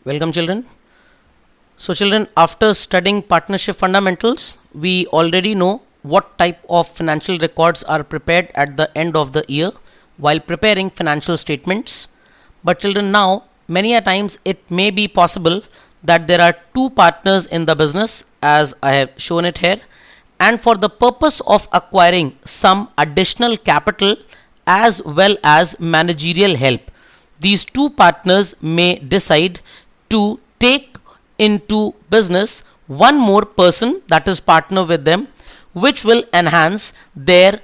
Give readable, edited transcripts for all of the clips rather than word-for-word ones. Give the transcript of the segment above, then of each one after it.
Welcome, children. So, children, after studying partnership fundamentals, we already know what type of financial records are prepared at the end of the year while preparing financial statements. But, children, now many a times it may be possible that there are two partners in the business, as I have shown it here, and for the purpose of acquiring some additional capital as well as managerial help, these two partners may decide to take into business one more person that is partner with them, which will enhance their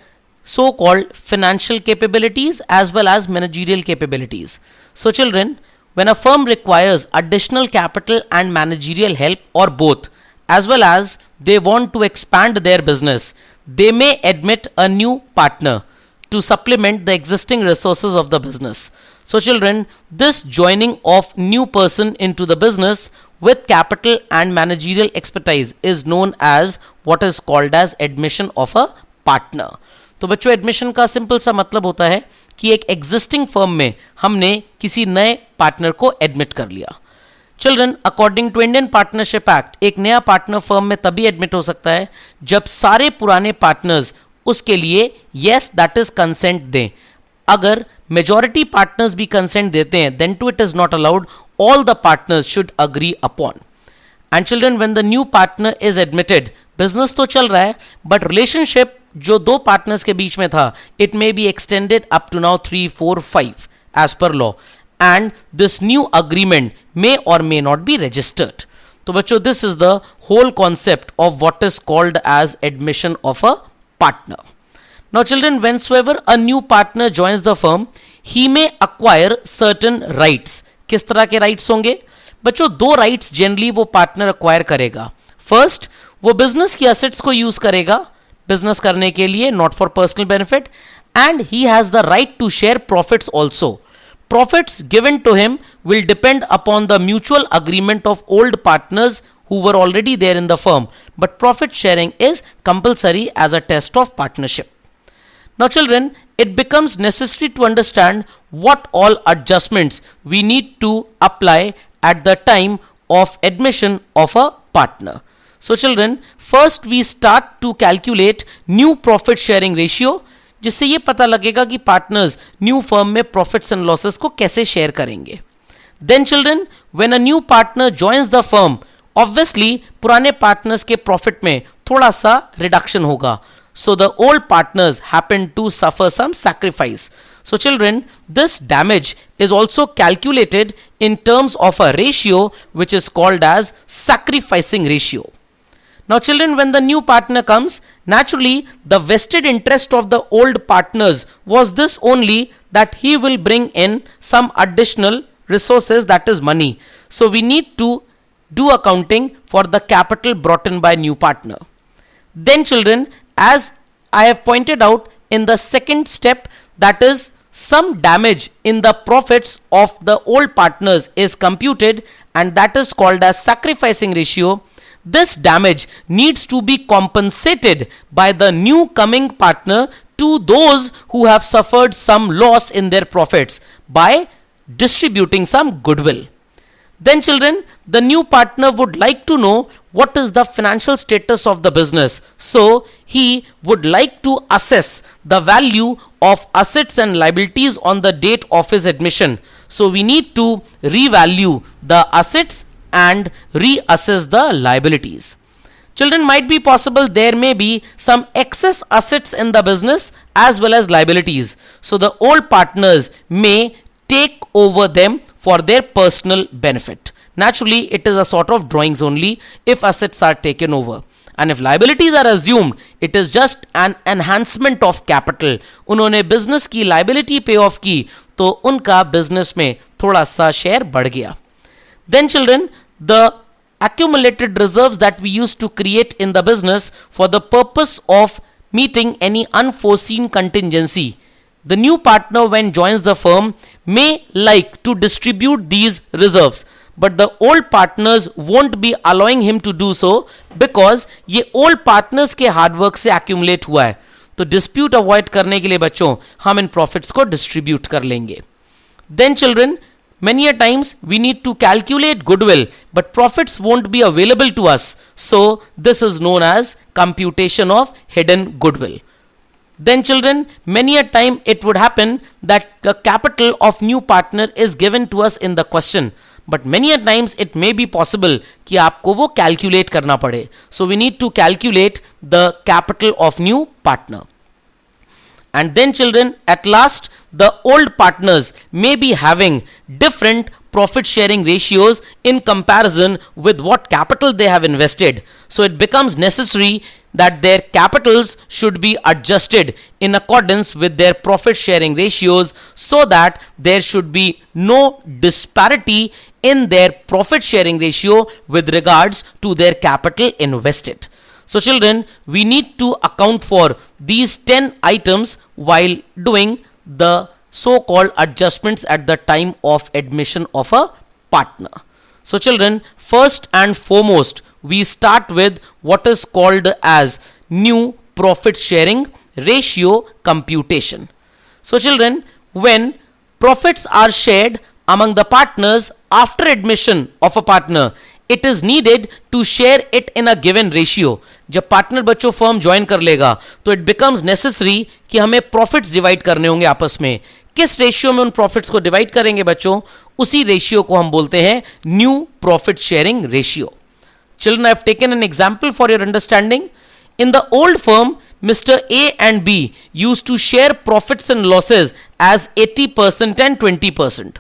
so called financial capabilities as well as managerial capabilities. So, children, when a firm requires additional capital and managerial help or both, as well as they want to expand their business, they may admit a new partner to supplement the existing resources of the business. So, children, this joining of new person into the business with capital and managerial expertise is known as what is called as admission of a partner. तो बच्चों, admission का simple सा मतलब होता है कि एक existing firm में हमने किसी नए पार्टनर को एडमिट कर लिया. Children, according to Indian Partnership Act, एक नया पार्टनर फर्म में तभी एडमिट हो सकता है जब सारे पुराने पार्टनर्स उसके लिए यस दैट इज कंसेंट दें. अगर मेजॉरिटी पार्टनर्स भी कंसेंट देते हैं, then too it is not allowed. All the partners should agree upon. And children, when the new partner is admitted, business तो चल रहा है बट रिलेशनशिप जो दो पार्टनर्स के बीच में था, it may be extended up to now 3, 4, 5 as per law, and this new agreement may or may not be registered. तो बच्चों, this is the whole concept of what is called as admission of a partner. Now, children, whensoever a new partner joins the firm, he may acquire certain rights. किस तरह के rights होंगे बच्चों? दो rights generally वो partner acquire करेगा. First, वो business की assets को यूज करेगा बिजनेस करने के लिए, not for personal benefit, and he has the right to share profits also. Profits given to him will depend upon the mutual agreement of old partners who were already there in the firm, but profit sharing is compulsory as a test of partnership. Now, children, it becomes necessary to understand what all adjustments we need to apply at the time of admission of a partner. So, children, first we start to calculate new profit sharing ratio, जिससे ये पता लगेगा कि partners new firm में profits and losses को कैसे share करेंगे. Then children, when a new partner joins the firm, obviously पुराने पार्टनर्स के प्रॉफिट में थोड़ा सा रिडक्शन होगा. So the old partners happen to suffer some sacrifice. So children, this damage is also calculated in terms of a ratio which is called as sacrificing ratio. Now children, when the new partner comes, naturally the vested interest of the old partners was this only, that he will bring in some additional resources, that is money. So we need to do accounting for the capital brought in by new partner. Then children, as I have pointed out in the second step, that is some damage in the profits of the old partners is computed, and that is called as sacrificing ratio. This damage needs to be compensated by the new coming partner to those who have suffered some loss in their profits by distributing some goodwill. Then children, the new partner would like to know what is the financial status of the business. So he would like to assess the value of assets and liabilities on the date of his admission. So we need to revalue the assets and reassess the liabilities. Children, might be possible there may be some excess assets in the business as well as liabilities. So the old partners may take over them for their personal benefit. Naturally, it is a sort of drawings only if assets are taken over. And if liabilities are assumed, it is just an enhancement of capital. उन्होंने business की liability pay off की, तो उनका business में थोड़ा सा share बढ़ गया. Then children, the accumulated reserves that we used to create in the business for the purpose of meeting any unforeseen contingency, the new partner when joins the firm may like to distribute these reserves, but the old partners won't be allowing him to do so because ये old partners के hard work से accumulate हुआ है. तो dispute avoid करने के लिए बच्चों हम इन profits को distribute कर लेंगे. Then children, Many a times we need to calculate goodwill, but profits won't be available to us. So this is known as computation of hidden goodwill. Then children, many a time it would happen that the capital of new partner is given to us in the question. But many a times it may be possible कि आपको वो calculate करना पड़े. So we need to calculate the capital of new partner. And then children, at last, the old partners may be having different profit sharing ratios in comparison with what capital they have invested. So it becomes necessary that their capitals should be adjusted in accordance with their profit sharing ratios so that there should be no disparity in their profit sharing ratio with regards to their capital invested. So children, we need to account for these 10 items while doing the so-called adjustments at the time of admission of a partner. So children, first and foremost, we start with what is called as new profit sharing ratio computation. So children, when profits are shared among the partners after admission of a partner, it is needed to share it in a given ratio. जब partner बच्चों firm join कर लेगा तो it becomes necessary कि हमें profits divide करने होंगे आपस में. किस रेशियो में उन प्रॉफिट्स को डिवाइड करेंगे बच्चों? उसी रेशियो को हम बोलते हैं new profit sharing ratio. Children, I have taken an example for your understanding. In the old firm, Mr. A and B used to share profits and losses as 80% and 20%.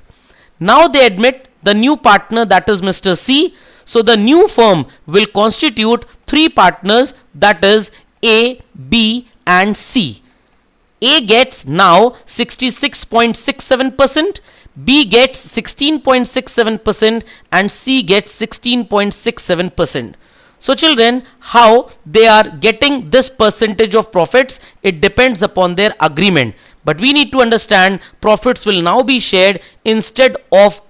Now they admit the new partner, that is Mr. C. So the new firm will constitute three partners, that is A, B and C. A gets now 66.67%, B gets 16.67% and C gets 16.67%. So children, how they are getting this percentage of profits, it depends upon their agreement. But we need to understand profits will now be shared instead of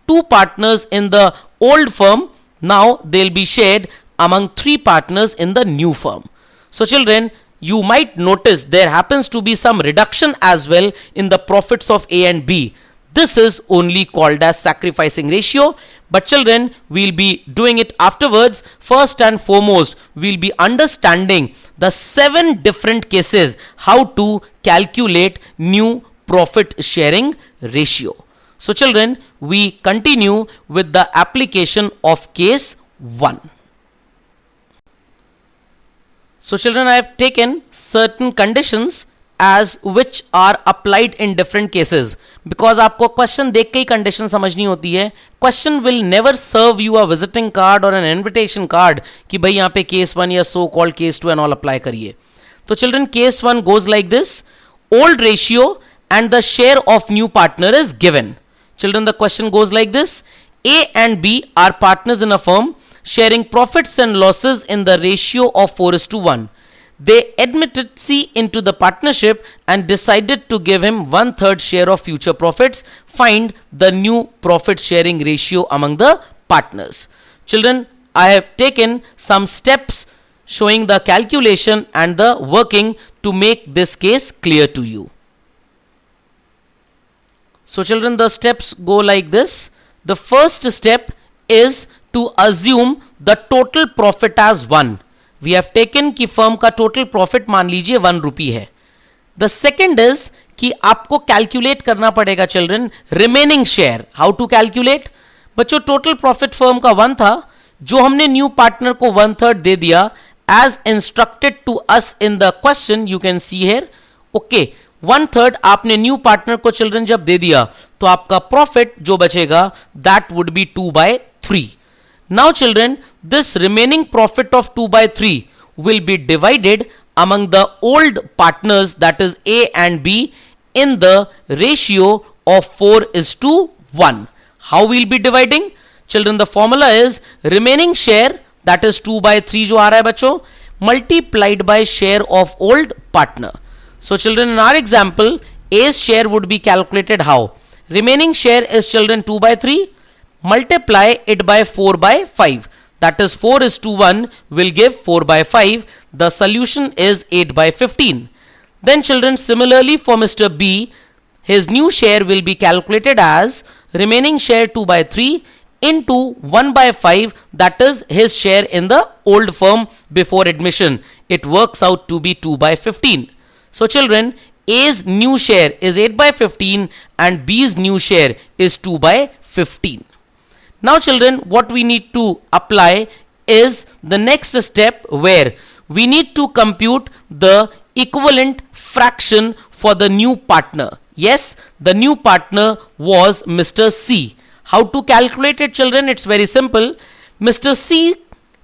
two partners in the old firm. Now they'll be shared among three partners in the new firm. So children, you might notice there happens to be some reduction as well in the profits of A and B. This is only called as sacrificing ratio. But children, we'll be doing it afterwards. First and foremost, we'll be understanding the 7 different cases how to calculate new profit sharing ratio. So children, we continue with the application of case 1. So children, I have taken certain conditions as which are applied in different cases, because आपको question देख के ही condition समझनी होती है. Question will never serve you a visiting card और an invitation card कि भाई यहाँ पे केस 1 या so called case 2 and all apply करिए. तो children, case 1 goes like this. Old ratio and the share of new partner is given. Children, the question goes like this. A and B are partners in a firm sharing profits and losses in the ratio of 4:1. They admitted C into the partnership and decided to give him 1/3 share of future profits. Find the new profit sharing ratio among the partners. Children, I have taken some steps showing the calculation and the working to make this case clear to you. So children, the steps go like this. The first step is to assume the total profit as 1. We have taken कि firm का total profit मान लीजिए 1 रुपी है. The second is कि आपको calculate करना पड़ेगा children remaining share. How to calculate? बच्चों, total profit firm का 1 था, जो हमने new partner को 1/3 दे दिया as instructed to us in the question. You can see here. Okay. 1/3 आपने न्यू पार्टनर को चिल्ड्रन जब दे दिया तो आपका प्रॉफिट जो बचेगा that would be 2/3. Now children, this remaining profit of 2/3 will be divided among the old partners, that is A and B, in the ratio of 4:1. How we'll be dividing? Children, the formula is remaining share, that is 2/3 जो आ रहा है बच्चों, multiplied by share of old partner. So children, in our example, A's share would be calculated how? Remaining share is children 2/3, multiply it by 4/5, that is 4:1 will give 4/5. The solution is 8/15. Then children, similarly for Mr. B, his new share will be calculated as remaining share 2 by 3 into 1 by 5, that is his share in the old firm before admission. It works out to be 2 by 15. So children, A's new share is 8 by 15 and B's new share is 2 by 15. Now children, what we need to apply is the next step where we need to compute the equivalent fraction for the new partner. Yes, the new partner was Mr. C. How to calculate it children? It's very simple. Mr. C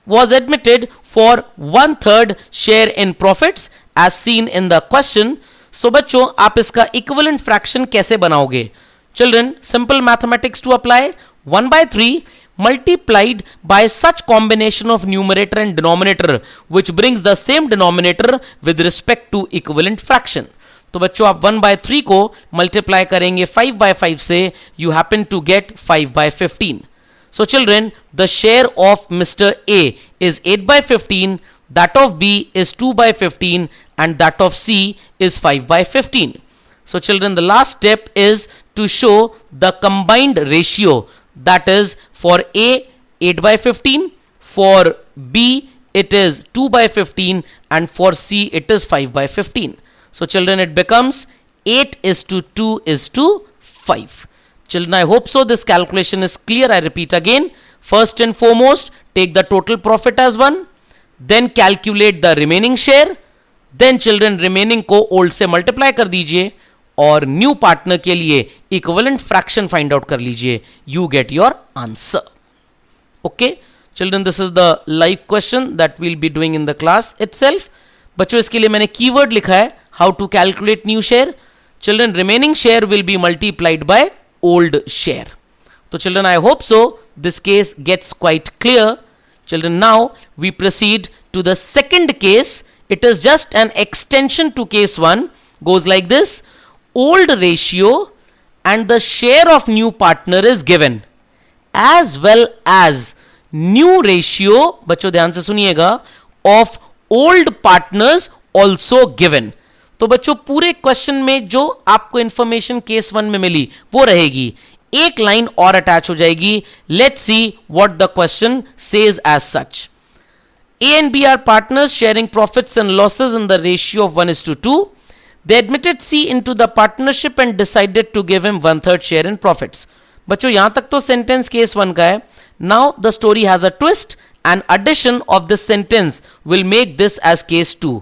was admitted for 1/3 share in profits as seen in the question. So बच्चों, आप इसका equivalent fraction कैसे बनाओगे? Children, simple mathematics to apply. 1 by 3 multiplied by such combination of numerator and denominator which brings the same denominator with respect to equivalent fraction. तो बच्चों आप 1 by 3 को multiply करेंगे 5 by 5 से, you happen to get 5 by 15. So children, the share of Mr. A is 8 by 15, that of B is 2 by 15 and that of C is 5 by 15. So children, the last step is to show the combined ratio, that is for A 8 by 15, for B it is 2 by 15 and for C it is 5 by 15. So children, it becomes 8 is to 2 is to 5. Children, I hope so this calculation is clear. I repeat again. First and foremost, take the total profit as 1. Then calculate the remaining share. Then children, remaining को old से multiply कर दीजिए और new partner के लिए equivalent fraction find out कर लीजिए. You get your answer. Okay? Children, this is the live question that we'll be doing in the class itself. बच्चों, इसके लिए मैंने कीवर्ड लिखा है how to calculate new share. Children, remaining share will be multiplied by old share. So children, I hope so this case gets quite clear. Children, now we proceed to the second case. It is just an extension to case 1. Goes like this. Old ratio and the share of new partner is given as well as new ratio, बच्चों ध्यान से सुनिएगा, of old partners also given. तो बच्चों पूरे question में जो आपको इंफॉर्मेशन केस 1 में मिली वो रहेगी, एक लाइन और अटैच हो जाएगी. Let's see what the question says as such. A and B are partners sharing profits and losses in the ratio of 1:2. They admitted C into the partnership and decided to give him 1/3 share in profits. बच्चों यहां तक तो sentence case 1 का है. Now the story has a twist and addition of this sentence will make this as case 2.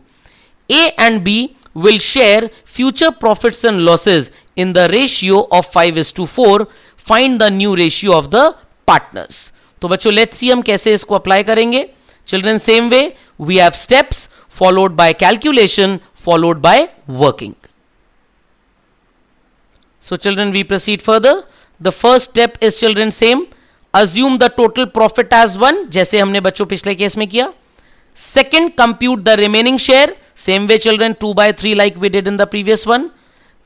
A and B will share future profits and losses in the ratio of 5:4. Find the new ratio of the partners. तो बच्चों let's see हम कैसे इसको apply करेंगे. Children, same way we have steps followed by calculation followed by working. So children, we proceed further. The first step is children same. Assume the total profit as 1 जैसे हमने बच्चों पिछले case में किया. Second, compute the remaining share. Same way children, 2 by 3 like we did in the previous one.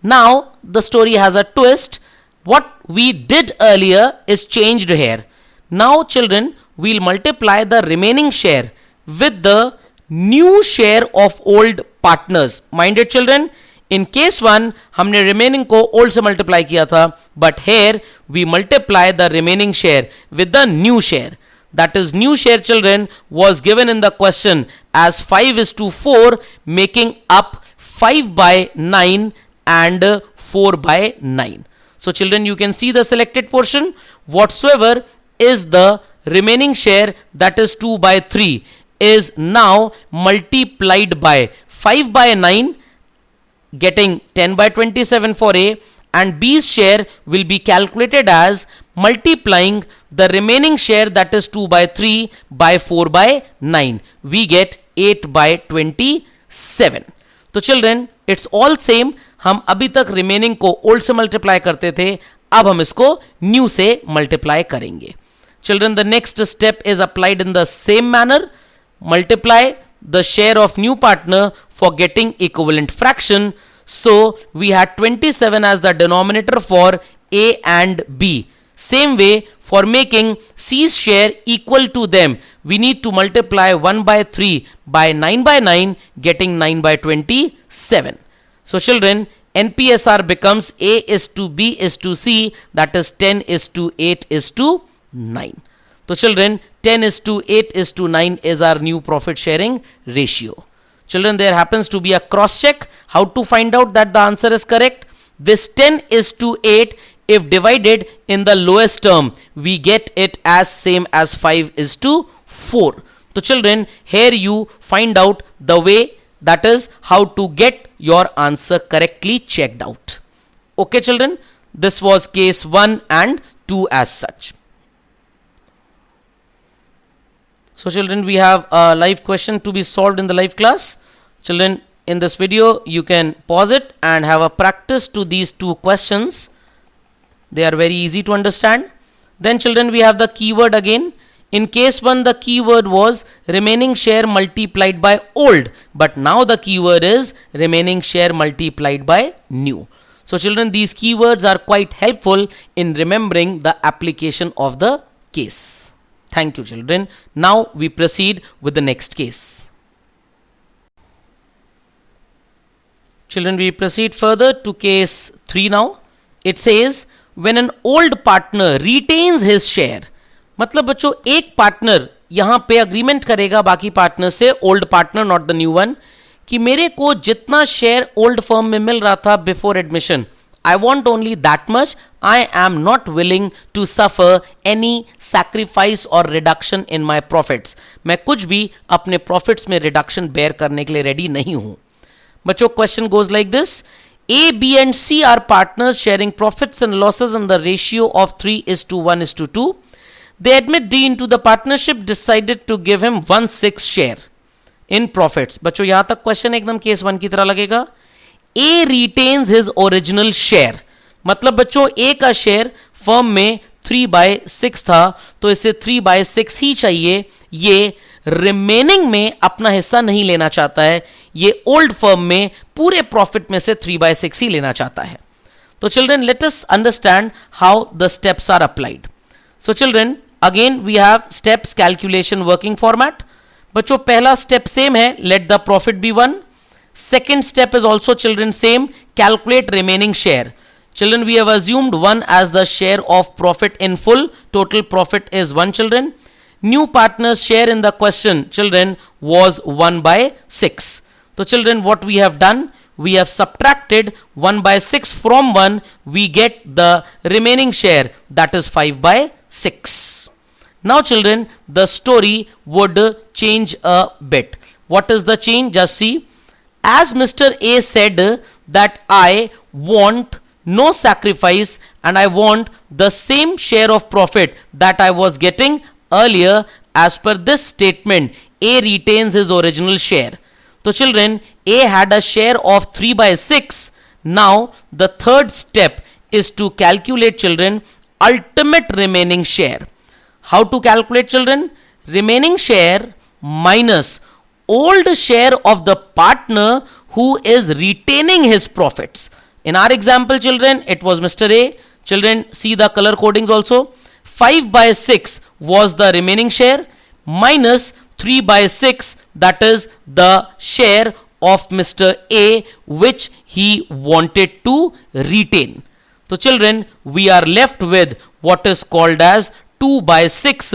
Now the story has a twist. What we did earlier is changed here. Now children, we'll multiply the remaining share with the new share of old partners. Mind it children, in case 1 हमने remaining को old से multiply किया था, but here we multiply the remaining share with the new share. That is, new share children was given in the question as 5:4, making up 5 by 9 and 4 by 9. So children, you can see the selected portion. Whatsoever is the remaining share, that is 2 by 3, is now multiplied by 5 by 9, getting 10 by 27 for A, and B's share will be calculated as multiplying the remaining share, that is 2 by 3, by 4 by 9. We get 8 by 27. तो children, it's all same. हम अभी तक remaining को old से multiply करते थे, अब हम इसको new से multiply करेंगे. Children, the next step is applied in the same manner. Multiply the share of new partner for getting equivalent fraction. So we had 27 as the denominator for A and B. Same way, for making C's share equal to them, we need to multiply 1 by 3 by 9 by 9, getting 9 by 27. So children, NPSR becomes A is to B is to C, that is 10 is to 8 is to 9. So children, 10 is to 8 is to 9 is our new profit sharing ratio. Children, there happens to be a cross check. How to find out that the answer is correct? This 10 is to 8, if divided in the lowest term, we get it as same as 5 is to 4. So children, here you find out the way, that is how to get your answer correctly checked out. Okay children, this was case 1 and 2 as such. So children, we have a live question to be solved in the live class. Children, in this video you can pause it and have a practice to these two questions. They are very easy to understand. Then children, we have the keyword again. In case 1, the keyword was remaining share multiplied by old, but now the keyword is remaining share multiplied by new. So children, these keywords are quite helpful in remembering the application of the case. Thank you children. Now we proceed with the next case. Children, we proceed further to case 3 now. It says, when an old partner retains his share, मतलब बच्चों एक partner यहां पे agreement करेगा बाकी partner से, old partner not the new one, कि मेरे को जितना शेयर ओल्ड फर्म में मिल रहा था before admission, I want only that much, I am not willing to suffer any sacrifice और रिडक्शन इन माई प्रॉफिट्स. मैं कुछ भी अपने प्रॉफिट्स में रिडक्शन बेयर करने के लिए रेडी नहीं हूं. बच्चों, question goes like this. A, B and C are partners sharing profits and losses in the ratio of 3 is to 1 is to 2. They admit D into the partnership, decided to give him 1/6 share in profits. बच्चों, यहां तक question एकदम case 1 की तरह लगेगा. A retains his original share, मतलब बच्चों A का शेयर फर्म में 3/6 था, तो इसे 3/6 ही चाहिए. ये रिमेनिंग में अपना हिस्सा नहीं लेना चाहता है, ये ओल्ड फर्म में पूरे प्रॉफिट में से 3/6 ही लेना चाहता है. तो children, let us understand how the steps are applied. So children, again we have steps calculation working format. बच्चों, पहला स्टेप सेम है, let the profit be 1. Second step is also children same, calculate remaining share. Children, we have assumed 1 as the share of profit in full. Total profit is 1 children. New partner's share in the question, children, was 1/6. So children, what we have done, we have subtracted 1/6 from 1, we get the remaining share, that is 5/6. Now children, the story would change a bit. What is the change? Just see. As Mr. A said that I want no sacrifice and I want the same share of profit that I was getting earlier, as per this statement, A retains his original share. So children, A had a share of 3/6. Now the third step is to calculate, children, ultimate remaining share. How to calculate, children? Remaining share minus old share of the partner who is retaining his profits. In our example, children, it was Mr. A. Children, see the color codings also. 5/6 was the remaining share minus 3/6, that is the share of Mr. A which he wanted to retain. So children, we are left with what is called as 2/6,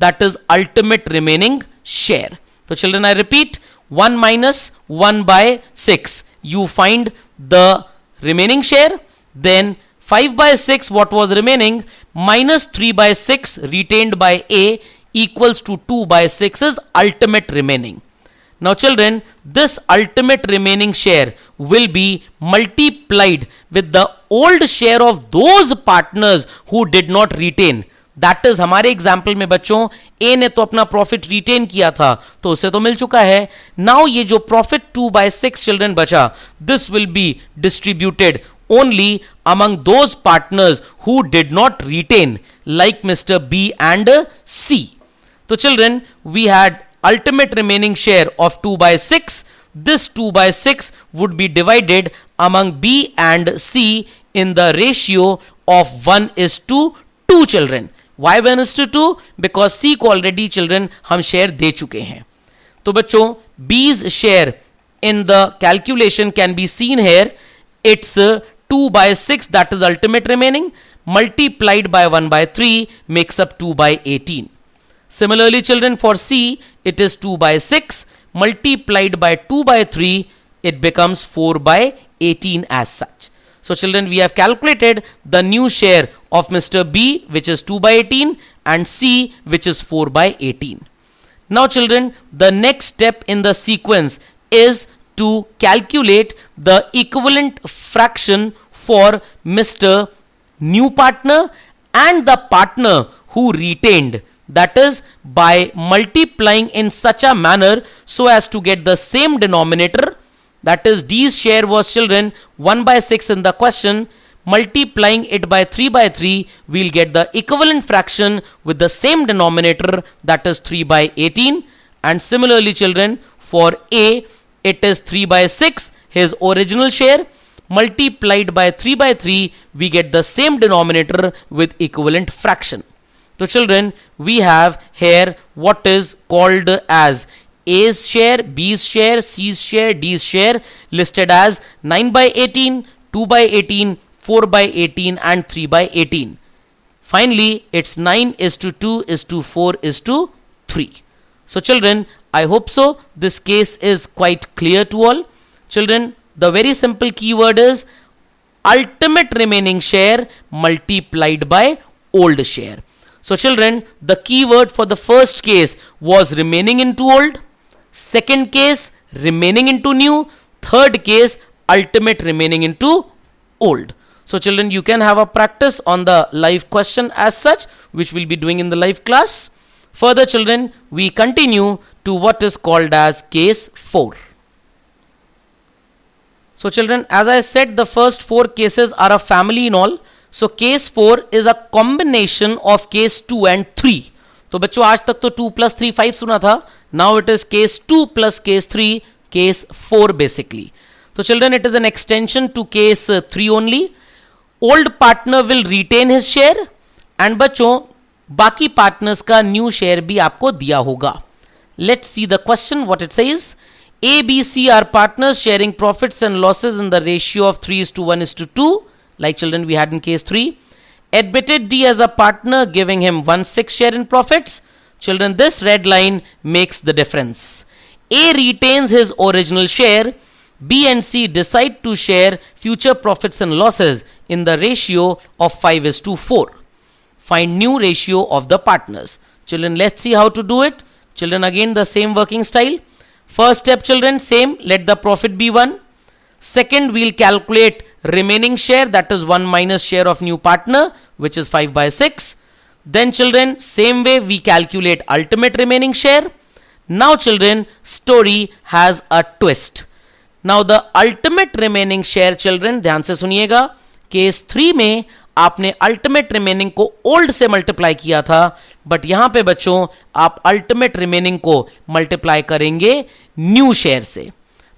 that is ultimate remaining share. So children, I repeat, 1 minus 1/6, you find the remaining share, then 5/6 what was remaining minus 3/6 retained by A equals to 2/6 is ultimate remaining. Now children, this ultimate remaining share will be multiplied with the old share of those partners who did not retain. That is हमारे example में बच्चों ए ने तो अपना profit retain किया था तो उसे तो मिल चुका है. नाउ ये जो प्रॉफिट 2/6 चिल्ड्रन बचा, this will be distributed only among those partners who did not retain, like Mr. B and C. So children, we had ultimate remaining share of 2/6. This 2/6 would be divided among B and C in the ratio of 1:2 children. Why 1:2? Because C को already children हम share दे चुके हैं. तो बच्चों B's share in the calculation can be seen here. it's 2 by 6, that is ultimate remaining, multiplied by 1 by 3 makes up 2 by 18. Similarly, children, for C, it is 2 by 6 multiplied by 2 by 3, it becomes 4 by 18 as such. So, children, we have calculated the new share of Mr. B, which is 2 by 18, and C, which is 4 by 18. Now, children, the next step in the sequence is to calculate the equivalent fraction for Mr. new partner and the partner who retained, that is by multiplying in such a manner so as to get the same denominator, that is D's share was, children, 1 by 6 in the question. Multiplying it by 3 by 3, we'll get the equivalent fraction with the same denominator, that is 3 by 18. And similarly, children, for A, it is 3 by 6, his original share, multiplied by 3 by 3, we get the same denominator with equivalent fraction. So, children, we have here what is called as A's share, B's share, C's share, D's share, listed as 9 by 18, 2 by 18, 4 by 18 and 3 by 18. Finally, it's 9 is to 2 is to 4 is to 3. So, children, I hope so this case is quite clear to all. Children, the very simple keyword is ultimate remaining share multiplied by old share. So, children, the keyword for the first case was remaining into old, second case remaining into new, third case ultimate remaining into old. So, children, you can have a practice on the live question as such, which we'll be doing in the live class. Further, children, we continue to what is called as case 4. So, children, as I said, the first 4 cases are a family in all. So, case 4 is a combination of case 2 and 3. तो बच्चों आज तक तो 2 plus 3 5 सुना था. Now it is case 2 plus case 3, case 4 basically. So, children, it is an extension to case 3 only. Old partner will retain his share and बच्चों बाकी partners का न्यू शेयर भी आपको दिया होगा. Let's see the question what it says. A, B, C are partners sharing profits and losses in the ratio of 3 is to 1 is to 2, like, children, we had in case 3. Admitted D as a partner, giving him 1/6 share in profits. Children, this red line makes the difference. A retains his original share. B and C decide to share future profits and losses in the ratio of 5 is to 4. Find new ratio of the partners. Children, let's see how to do it. Children, again the same working style. First step, children, same, let the profit be 1. Second, we'll calculate remaining share, that is 1 minus share of new partner, which is 5 by 6. Then, children, same way we calculate ultimate remaining share. Now, children, story has a twist. Now, the ultimate remaining share, children, ध्यान से सुनिएगा, case 3 में आपने ultimate remaining को old से multiply किया था, but यहां पे बच्चों आप अल्टीमेट रिमेनिंग को मल्टीप्लाई करेंगे न्यू शेयर से.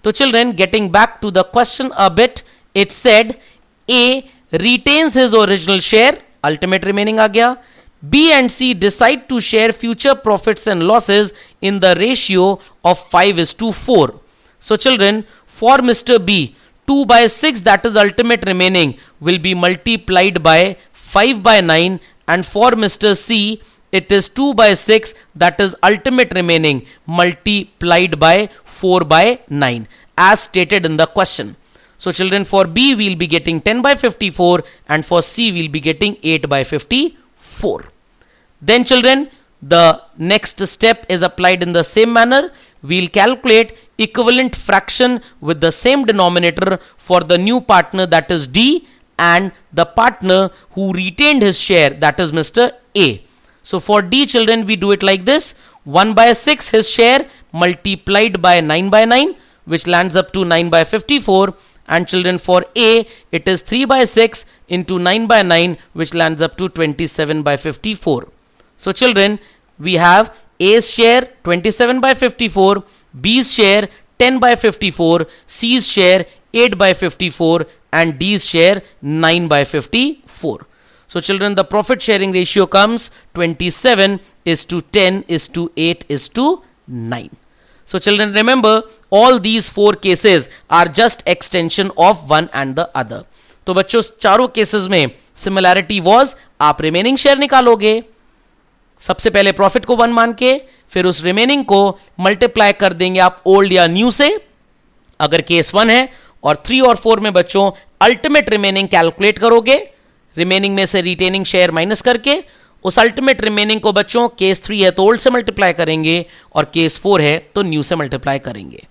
तो children, getting back to the question a bit, it said A retains his original share, ultimate remaining आ गया. B and C decide to share future profits and losses in the ratio of 5 is to 4. So, children, for Mr. B, 2 by 6, that is ultimate remaining, will be multiplied by 5 by 9, and for Mr. C, it is 2 by 6, that is ultimate remaining, multiplied by 4 by 9, as stated in the question. So, children, for B, we will be getting 10 by 54, and for C, we will be getting 8 by 54. Then, children, the next step is applied in the same manner. We will calculate equivalent fraction with the same denominator for the new partner, that is D, and the partner who retained his share, that is Mr. A. So, for D, children, we do it like this: 1 by 6 his share multiplied by 9 by 9, which lands up to 9 by 54. And, children, for A, it is 3 by 6 into 9 by 9, which lands up to 27 by 54. So, children, we have A's share 27 by 54, B's share 10 by 54, C's share 8 by 54, and D's share 9 by 54. So, children, the profit sharing ratio comes 27 is to 10 is to 8 is to 9. So children, remember all these four cases are just extension of one and the other. तो बच्चों चारों cases में similarity was आप remaining share निकालोगे, सबसे पहले profit को 1 मान के, फिर उस रिमेनिंग को मल्टीप्लाई कर देंगे आप ओल्ड या न्यू से, अगर केस 1 है, और 3 और 4 में बच्चों अल्टीमेट रिमेनिंग कैलकुलेट करोगे, रिमेनिंग में से रिटेनिंग शेयर माइनस करके उस अल्टीमेट रिमेनिंग को बच्चों केस 3 है तो ओल्ड से मल्टीप्लाई करेंगे और केस 4 है तो न्यू से मल्टीप्लाई करेंगे.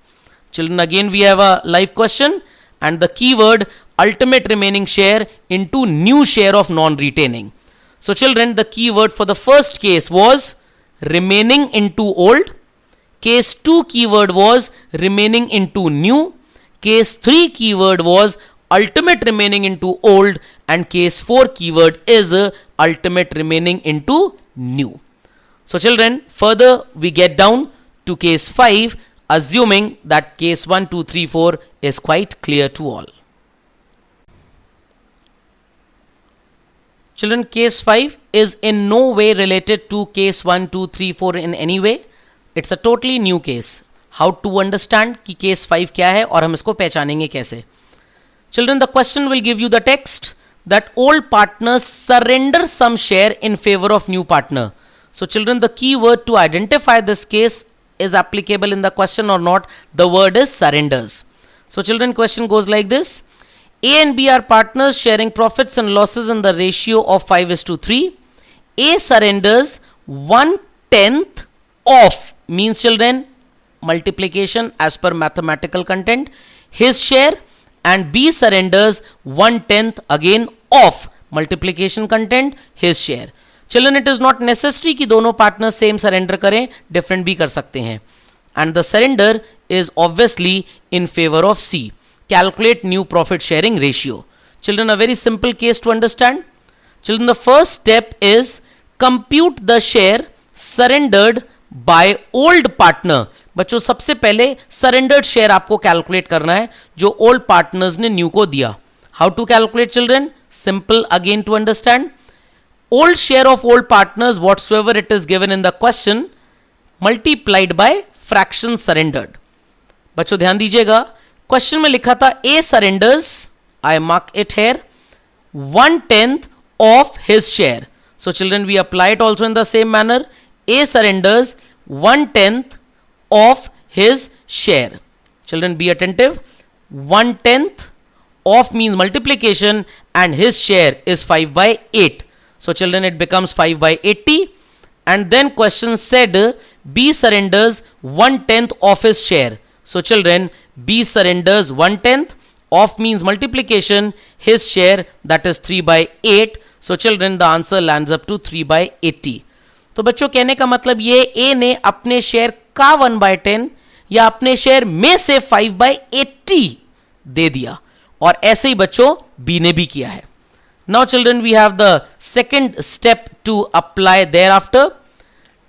Children, again we have a live question and the keyword ultimate remaining share into new share of non-retaining. So children, the keyword for the first case was remaining into old. Case 2 keyword was remaining into new. Case 3 keyword was ultimate remaining into old, and case 4 keyword is ultimate remaining into new. So children, further we get down to case 5, assuming that case 1, 2, 3, 4 is quite clear to all. Children, case 5 is in no way related to case 1, 2, 3, 4 in any way. It's a totally new case. How to understand कि case 5 क्या है और हम इसको पहचानेंगे कैसे? Children, the question will give you the text that old partners surrender some share in favor of new partner. So children, the key word to identify this case is applicable in the question or not. The word is surrenders. So children, question goes like this. A and B are partners sharing profits and losses in the ratio of 5:3. A surrenders 1/10 of, means children multiplication as per mathematical content, his share, and B surrenders 1/10 again of multiplication content, his share. Children, it is not necessary कि दोनों partners same surrender करें, different भी कर सकते हैं. And the surrender is obviously in favor of C. Calculate new profit sharing ratio. Children, a very simple case to understand. Children, the first step is compute the share surrendered by old partner. बच्चों सबसे पहले surrendered share आपको calculate करना है जो old partners ने new को दिया. How to calculate children? Simple again to understand. Old share of old partners whatsoever it is given in the question multiplied by fraction surrendered. बच्चों ध्यान दीजिएगा, क्वेश्चन में लिखा था A surrenders, I mark it here, 1/10 of his share. So children, we apply it also in the same manner. A surrenders 1/10 of his share. Children, be attentive. 1/10 of means multiplication and his share is 5/8. So children, it becomes 5/80. And then question said B surrenders 1/10 of his share. So children, B surrenders 1/10 of means multiplication, his share, that is 3/8. So children, the answer lands up to 3/80. तो बच्चों कहने का मतलब ये A ने अपने share का 1/10 या अपने शेयर में से 5/80 दे दिया, और ऐसे ही बच्चों B ने भी किया है. Now children, we have the second step to apply thereafter.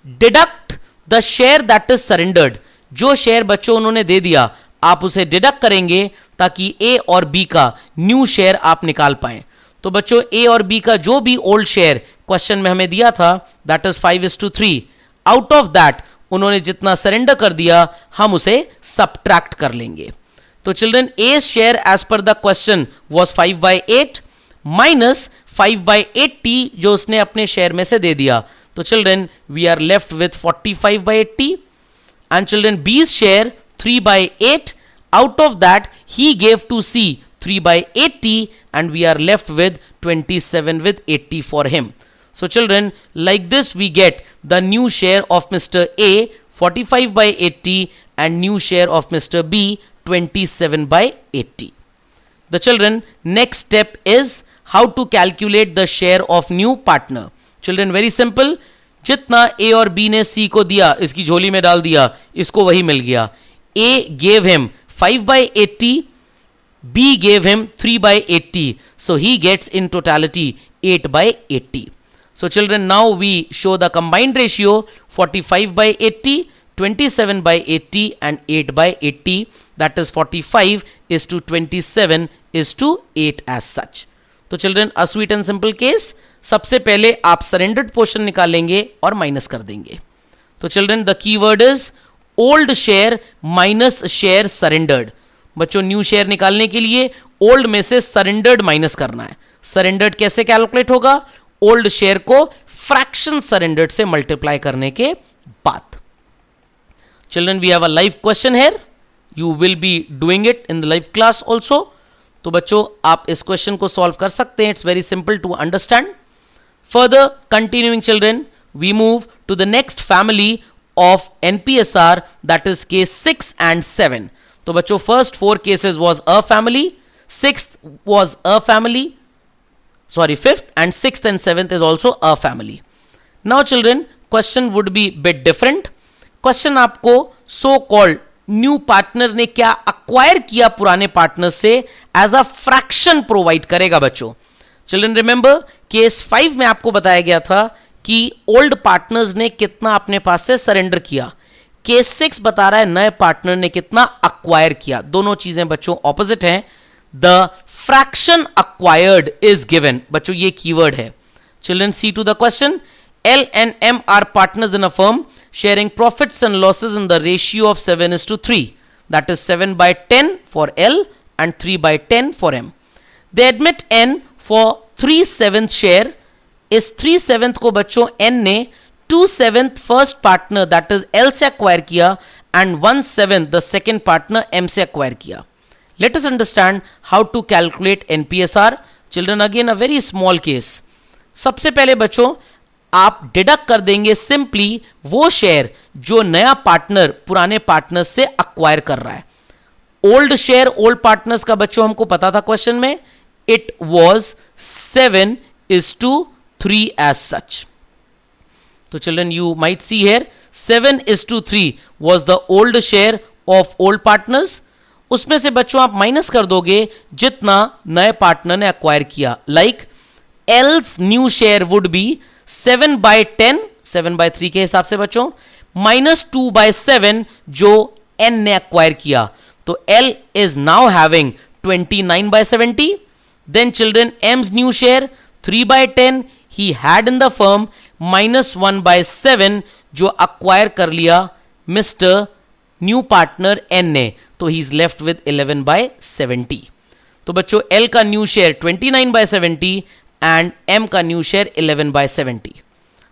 Deduct the share that is surrendered. जो शेयर बच्चों उन्होंने दे दिया आप उसे डिडक्ट करेंगे ताकि ए और बी का न्यू शेयर आप निकाल पाए. तो बच्चों ए और बी का जो भी ओल्ड शेयर क्वेश्चन में हमें दिया था that is 5:3. Out of that उन्होंने जितना सरेंडर कर दिया हम उसे सबट्रैक्ट कर लेंगे. तो children, A share as per the question was 5/8 minus 5/80 जो उसने अपने शेयर में से दे दिया. तो children, we are left with 45/80. And children, B's share 3/8. Out of that, he gave to C 3/80, and we are left with 27/80 for him. So children, like this we get the new share of Mr. A 45/80 and new share of Mr. B 27/80. The children, next step is how to calculate the share of new partner. Children, very simple. जितना ए और B ने सी को दिया इसकी झोली में डाल दिया, इसको वही मिल गया. A gave him 5/80, B gave him 3/80, so he gets in totality 8/80. So children, now we show the combined ratio 45/80, 27/80 and 8/80. That is 45 is to 27 is to 8 as such. तो children, a sweet and simple case. सबसे पहले आप surrendered portion निकालेंगे और minus कर देंगे. तो children, the keyword is old share minus share surrendered. बच्चों न्यू शेयर निकालने के लिए ओल्ड में से सरेंडर्ड माइनस करना है। सरेंडर्ड कैसे कैलकुलेट होगा? ओल्ड शेयर को फ्रैक्शन सरेंडर्ड से मल्टीप्लाई करने के बाद। Children, we have a live question here, you will be doing it in the live class also. तो बच्चों आप इस क्वेश्चन को सॉल्व कर सकते हैं, it's very simple to understand. Further continuing children, we move to the next family of NPSR, that is case 6 and 7. तो बच्चों first 4 cases was a family, 6th was a family, sorry 5th and 6th and 7th is also a family. Now children, question would be bit different. Question आपको so called new partner ने क्या acquire किया पुराने partner से as a fraction provide करेगा बच्चों। Children remember case 5 में आपको बताया गया था कि ओल्ड पार्टनर्स ने कितना अपने पास से सरेंडर किया। केस 6 बता रहा है नए पार्टनर ने कितना अक्वायर किया। दोनों चीजें बच्चों ऑपोजिट हैं। The fraction acquired is given, बच्चों ये कीवर्ड है। Children see to the question. L and M are partners in a firm sharing profits and losses in the ratio of 7:3. That is 7 by 10 for L and 3 by 10 for M. They admit N for 3/7 share. इस 3/7 को बच्चों N ने 2/7 first partner that is L से acquire किया and 1/7 the second partner M से acquire किया। Let us understand how to calculate NPSR। Children again a very small case. सबसे पहले बच्चों आप डिडक्ट कर देंगे सिंपली वो शेयर जो नया पार्टनर पुराने पार्टनर से अक्वायर कर रहा है। ओल्ड शेयर ओल्ड पार्टनर्स का बच्चों हमको पता था क्वेश्चन में, it was 7:3 as such. So children, you might see here 7:3 was the old share of old partners. उसमें से बच्चों आप माइनस कर दोगे जितना नए पार्टनर ने अक्वायर किया। Like L's new share would B 7 by 10, 7 by 3 के हिसाब से बच्चों, माइनस 2 by 7 जो N ने अक्वायर किया। तो L is now having 29 by 70. Then children, M's new share 3 by 10 he had in the firm minus 1 by 7 जो अक्वायर कर लिया मिस्टर न्यू पार्टनर N ने, तो he is left with 11 by 70। तो बच्चों L का new share 29 by 70 and M का new share 11 by 70।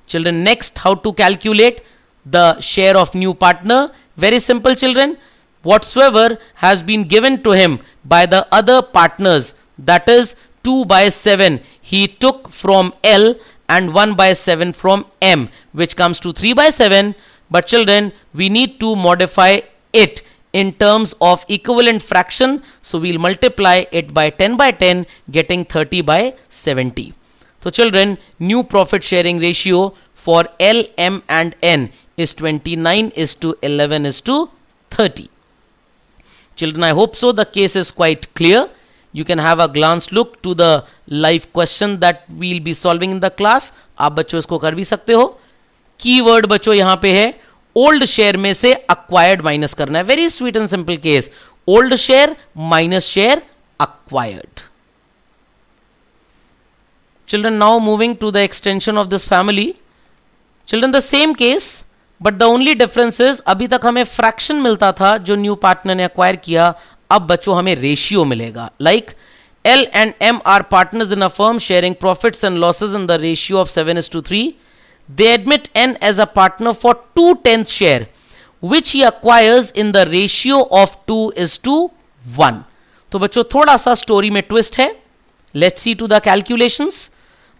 Children next how to calculate the share of new partner. Very simple children, whatsoever has been given to him by the other partners, that is 2 by 7 he took from L and 1 by 7 from M, which comes to 3 by 7. But children, we need to modify it in terms of equivalent fraction, so we'll multiply it by 10 by 10 getting 30 by 70. So children, new profit sharing ratio for L, M and N is 29:11:30. Children, I hope so the case is quite clear. You can have a glance look to the live question that we'll be solving in the class. आप बच्चों इसको कर भी सकते हो। Keyword बच्चों यहां पे है ओल्ड शेयर में से अक्वायर्ड माइनस करना है। Very sweet and simple case, old share minus share acquired. Children, now moving to the extension of this family. Children, the same case, but the only difference is अभी तक हमें fraction मिलता था जो new partner ने acquire किया, अब बच्चों हमें रेशियो मिलेगा। Like L and M are partners in a firm sharing profits and losses in the ratio of 7:3. They admit N as a partner for 2/10 share, which he acquires in the ratio of 2:1. तो बच्चों थोड़ा सा story में twist है। Let's see to the calculations.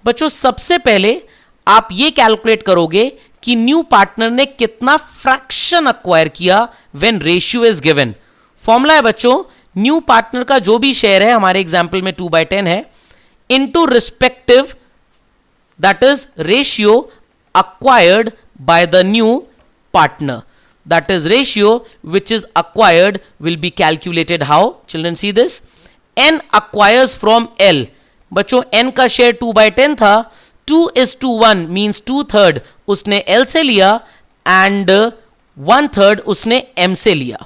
बच्चों सबसे पहले आप ये कैलकुलेट करोगे कि न्यू पार्टनर ने कितना फ्रैक्शन अक्वायर किया when ratio is given. Formula है बच्चों, न्यू पार्टनर का जो भी शेयर है, हमारे एग्जाम्पल में 2 by 10 है, into respective that is ratio acquired by the new partner. That is ratio which is acquired will be calculated how? Children see this. N acquires from L. बच्चों N का share 2 by 10 था, 2:1 means 2/3 उसने L से लिया and 1/3 उसने M से लिया।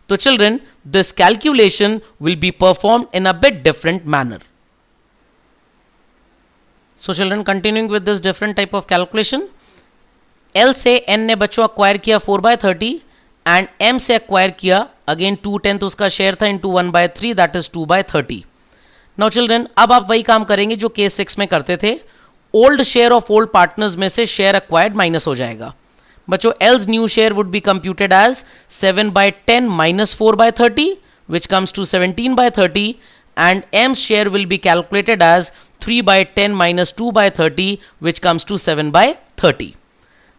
तो children, this calculation will be performed in a bit different manner. So children, continuing with this different type of calculation, L से N ने बच्चों अक्वायर किया 4/30, एंड m से एक्वायर किया, अगेन 2/10 उसका शेयर था into 1/3 that is 2/30. Now children अब आप वही काम करेंगे जो केस 6 में करते थे. Old share of old partners में से शेयर एक्वायर्ड माइनस हो जाएगा. बच्चों L's new share would be computed as 7/10 minus 4/30 which comes to 17/30 and m's share will be calculated as 3/10 minus 2/30 which comes to 7/30.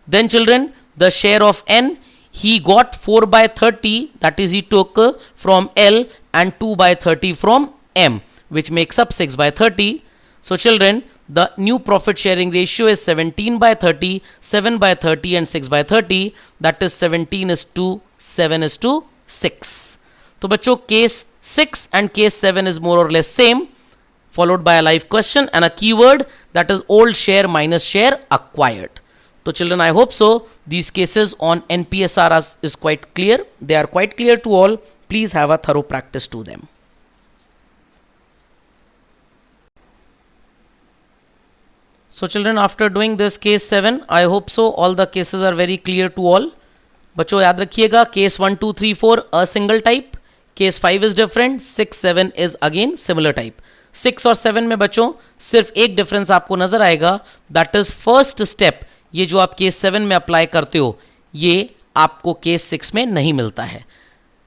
Then children the share of n, he got 4/30 that is he took from L and 2/30 from M which makes up 6/30. So children the new profit sharing ratio is 17/30, 7/30 and 6/30 that is 17 is to 7 is to 6. तो बच्चों case 6 and case 7 is more or less same, followed by a live question and a keyword that is old share minus share acquired. So children I hope so these cases on NPSR is quite clear. They are quite clear to all. Please have a thorough practice to them. So children after doing this case 7 I hope so all the cases are very clear to all. बच्चों याद रखिएगा case 1 2 3 4 a single type, case 5 is different, 6 7 is again similar type. 6 और 7 में बच्चों सिर्फ एक difference आपको नजर आएगा, दैट इज फर्स्ट स्टेप. ये जो आप केस 7 में अप्लाई करते हो ये आपको केस 6 में नहीं मिलता है.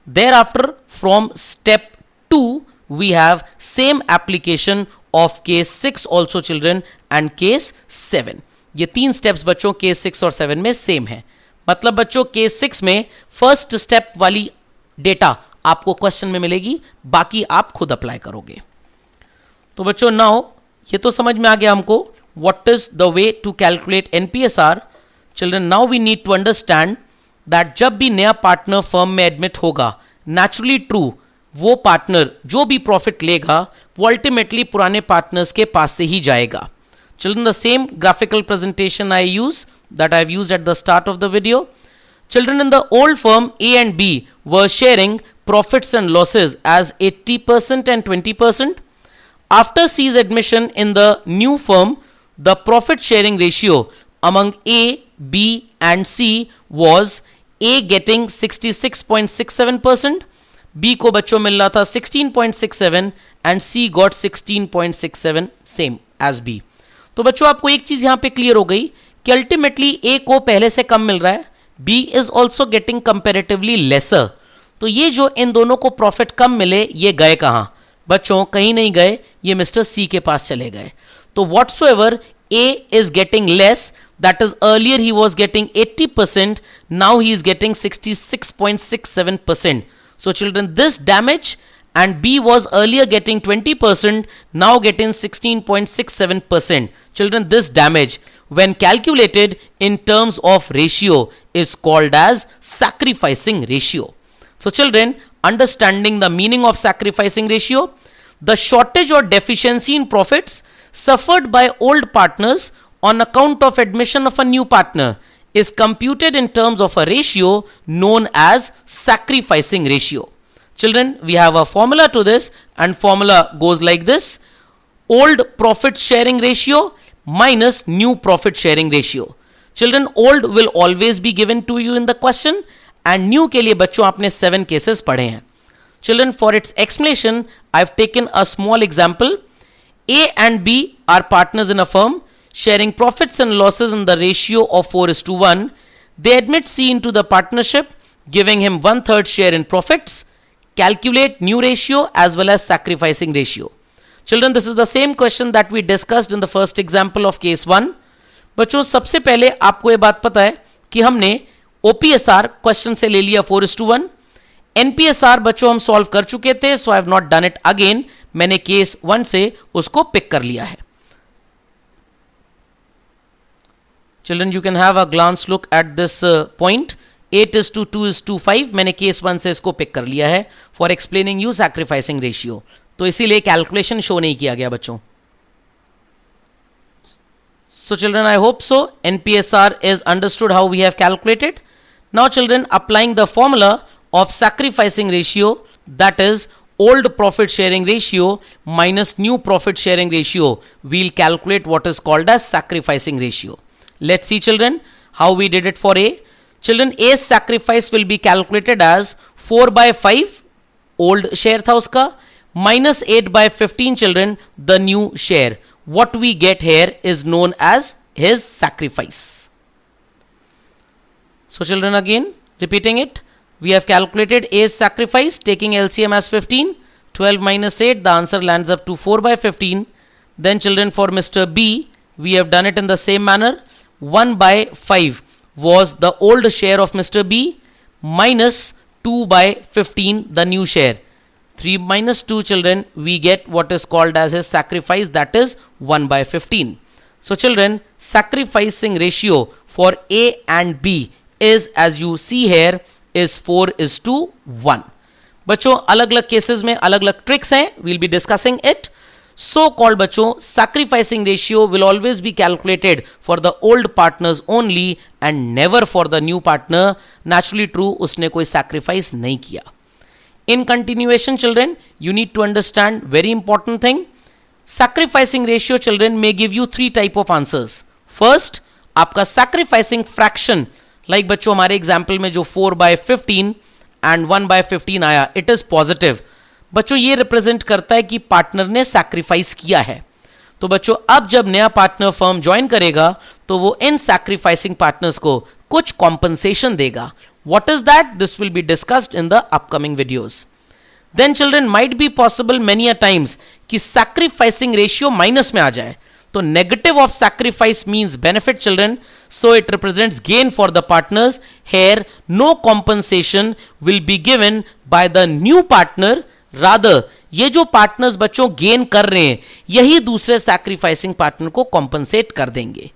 Thereafter from step 2 we have same application of case 6 also children and case 7. ये तीन स्टेप्स बच्चों केस 6 और 7 में सेम है. मतलब बच्चों केस 6 में फर्स्ट स्टेप वाली डेटा आपको क्वेश्चन में मिलेगी, बाकी आप खुद अप्लाई करोगे. तो बच्चों नाउ ये तो समझ में आ गया हमको what is the way to calculate NPSR. Children now we need to understand that जब भी नया पार्टनर फर्म में एडमिट होगा, नेचुरली ट्रू वो पार्टनर जो भी प्रॉफिट लेगा वो अल्टीमेटली पुराने पार्टनर्स के पास से ही जाएगा. Children, the same graphical presentation I use that I've used at the start of the video. Children, in the old firm, A and B were sharing profits and losses as 80% and 20%. After C's admission in the new firm, the profit sharing ratio among A, B and C was A getting 66.67%, B को बच्चों मिल रहा था 16.67 and C got 16.67 same as B. तो बच्चों आपको एक चीज यहां पे क्लियर हो गई कि अल्टीमेटली ए को पहले से कम मिल रहा है, B is also getting comparatively lesser. तो ये जो इन दोनों को प्रॉफिट कम मिले ये गए कहां बच्चों? कहीं नहीं गए, ये मिस्टर सी के पास चले गए. तो whatsoever A is getting less, that is earlier he was getting 80%, now he is getting 66.67%. So children this damage, and B was earlier getting 20%, now getting 16.67%. Children, this damage when calculated in terms of ratio is called as sacrificing ratio. So children, understanding the meaning of sacrificing ratio, the shortage or deficiency in profits suffered by old partners on account of admission of a new partner is computed in terms of a ratio known as sacrificing ratio. Children, we have a formula to this and formula goes like this: old profit sharing ratio minus new profit sharing ratio. Children, old will always be given to you in the question and new के लिए बच्चों आपने 7 cases पढ़े हैं. Children, for its explanation I've taken a small example. A and B are partners in a firm sharing profits and losses in the ratio of 4:1. They admit C into the partnership, giving him 1/3 share in profits. Calculate new ratio as well as sacrificing ratio. Children, this is the same question that we discussed in the first example of case 1. बच्चों सबसे पहले आपको ये बात पता है कि हमने OPSR क्वेश्चन से ले लिया 4:1. NPSR बच्चों हम सॉल्व कर चुके थे, so I have not done it again. मैंने केस 1 से उसको पिक कर लिया है. Children, you can have a glance look at this point. 8:2:5 मैंने केस 1 से इसको पिक कर लिया है for explaining you sacrificing ratio. तो इसीलिए कैलकुलेशन शो नहीं किया गया बच्चों. So children I hope so NPSR is understood how we have calculated. Now children applying the formula of sacrificing ratio, that is old profit sharing ratio minus new profit sharing ratio, we'll calculate what is called as sacrificing ratio. Let's see children how we did it for A. Children as sacrifice will be calculated as 4/5 old share था उसका minus 8/15 children the new share. What we get here is known as his sacrifice. So children, again repeating it, we have calculated A's sacrifice taking LCM as 15. 12 minus 8, the answer lands up to 4/15. Then children, for Mr. B, we have done it in the same manner. 1/5 was the old share of Mr. B minus 2/15 the new share. 3 minus 2 children, we get what is called as his sacrifice, that is 1/15. So children, sacrificing ratio for A and B is, as you see here, is 4:1. बच्चों अलग अलग cases में अलग अलग tricks हैं, we'll be discussing it. So called बच्चों sacrificing ratio will always be calculated for the old partners only and never for the new partner. Naturally true, उसने कोई sacrifice नहीं किया. In continuation children, you need to understand very important thing. Sacrificing ratio children may give you 3 type of answers. First, आपका sacrificing fraction, like बच्चों हमारे example में जो 4/15 and 1/15 आया, it is positive. बच्चों ये represent करता है कि partner ने sacrifice किया है. तो बच्चों अब जब नया पार्टनर फर्म ज्वाइन करेगा तो वो इन सैक्रिफाइसिंग पार्टनर्स को कुछ कॉम्पनसेशन देगा. What is that? This will be discussed in the upcoming videos. Then children, might be possible many a times कि sacrificing ratio minus में आ जाए. तो negative of sacrifice means benefit children, so it represents gain for the partners. Here no compensation will be given by the new partner. Rather ये जो partners बच्चों gain कर रहे हैं यही दूसरे सैक्रिफाइसिंग पार्टनर को कॉम्पनसेट कर देंगे.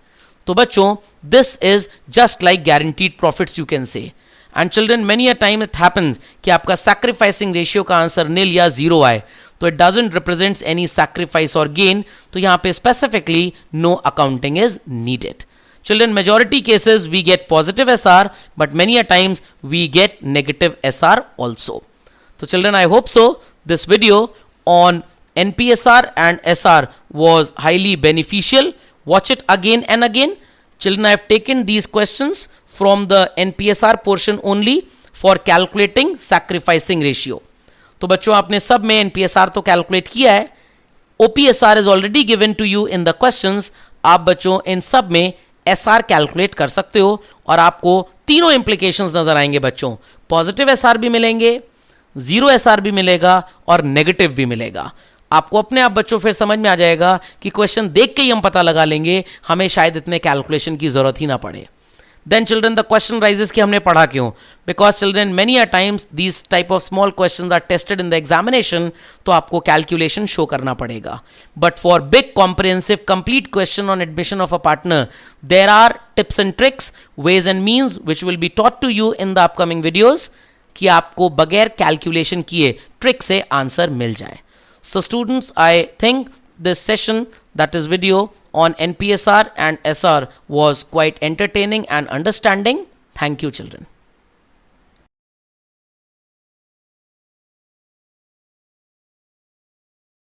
तो बच्चों this is just like guaranteed profits you can say. And children many a time it happens कि आपका सैक्रिफाइसिंग रेशियो का आंसर निल या जीरो आए तो it doesn't represents any sacrifice और गेन. तो यहां पे specifically no accounting is needed. Children, majority cases we get positive SR, but many a times we get negative SR also. So children, I hope so this video on NPSR and SR was highly beneficial. Watch it again and again. Children, I have taken these questions from the NPSR portion only for calculating sacrificing ratio. तो बच्चों आपने सब में NPSR तो calculate किया है. OPSR is already given to you in the questions. आप बच्चों इन सब में SR कैलकुलेट कर सकते हो और आपको तीनों इंप्लीकेशंस नजर आएंगे बच्चों. पॉजिटिव SR भी मिलेंगे, जीरो SR भी मिलेगा और नेगेटिव भी मिलेगा. आपको अपने आप बच्चों फिर समझ में आ जाएगा कि क्वेश्चन देख के ही हम पता लगा लेंगे, हमें शायद इतने कैलकुलेशन की जरूरत ही ना पड़े. Then children the question raises कि हमने पढ़ा क्यों. Because children many a times these type of small questions are tested in the examination, तो आपको कैलकुलेशन शो करना पड़ेगा. But for big comprehensive complete question on admission of a partner there are tips and tricks, ways and means which will be taught to you in the upcoming videos कि आपको बगैर calculation किए trick से answer मिल जाए. So students, I think this session, that is video on NPSR and SR, was quite entertaining and understanding. Thank you children.